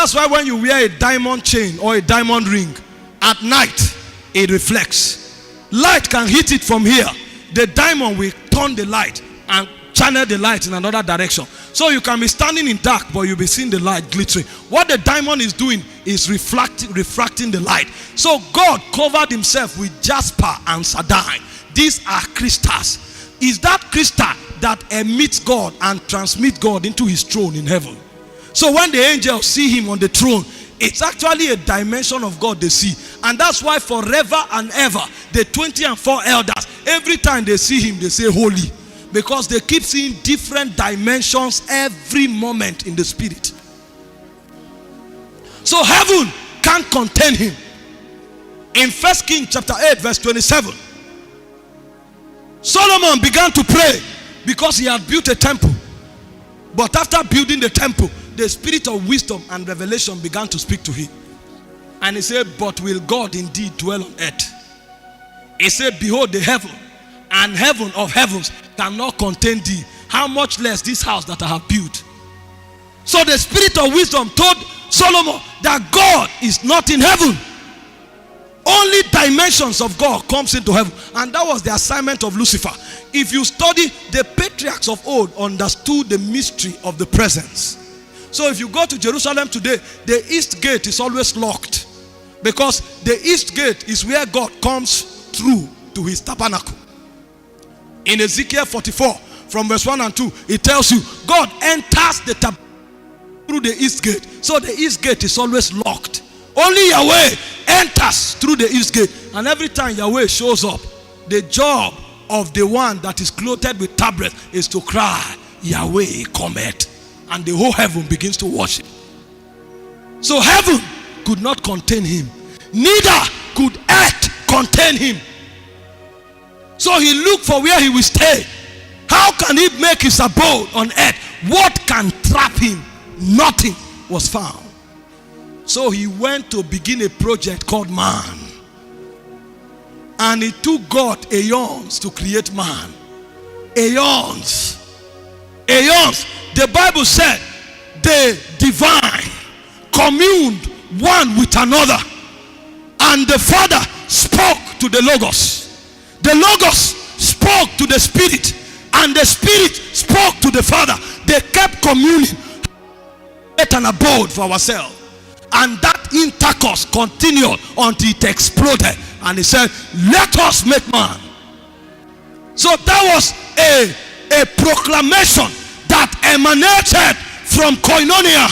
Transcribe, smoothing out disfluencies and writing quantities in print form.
That's why when you wear a diamond chain or a diamond ring, at night, it reflects. Light can hit it from here. The diamond will turn the light and channel the light in another direction. So you can be standing in dark, but you'll be seeing the light glittering. What the diamond is doing is refracting the light. So God covered himself with jasper and sardine. These are crystals. Is that crystal that emits God and transmits God into his throne in heaven. So when the angels see him on the throne, it's actually a dimension of God they see. And that's why forever and ever, the 24 elders, every time they see him, they say holy. Because they keep seeing different dimensions every moment in the spirit. So heaven can't contain him. In 1 Kings chapter 8 verse 27, Solomon began to pray because he had built a temple. But after building the temple, the spirit of wisdom and revelation began to speak to him. And he said, but will God indeed dwell on earth? He said, behold, the heaven and heaven of heavens cannot contain thee. How much less this house that I have built? So the spirit of wisdom told Solomon that God is not in heaven. Only dimensions of God comes into heaven. And that was the assignment of Lucifer. If you study, the patriarchs of old understood the mystery of the presence. So if you go to Jerusalem today, the east gate is always locked. Because the east gate is where God comes through to his tabernacle. In Ezekiel 44, from verse 1 and 2, it tells you, God enters the tabernacle through the east gate. So the east gate is always locked. Only Yahweh enters through the east gate. And every time Yahweh shows up, the job of the one that is clothed with tabrets is to cry, Yahweh cometh. And the whole heaven begins to worship. So heaven could not contain him. Neither could earth contain him. So he looked for where he will stay. How can he make his abode on earth? What can trap him? Nothing was found. So he went to begin a project called man. And it took God aeons to create man. Aeons. Aeons. The Bible said the divine communed one with another. And the Father spoke to the Logos. The Logos spoke to the Spirit. And the Spirit spoke to the Father. They kept communing. Get an abode for ourselves. And that intercourse continued until it exploded. And he said, let us make man. So that was a proclamation that emanated from koinonia.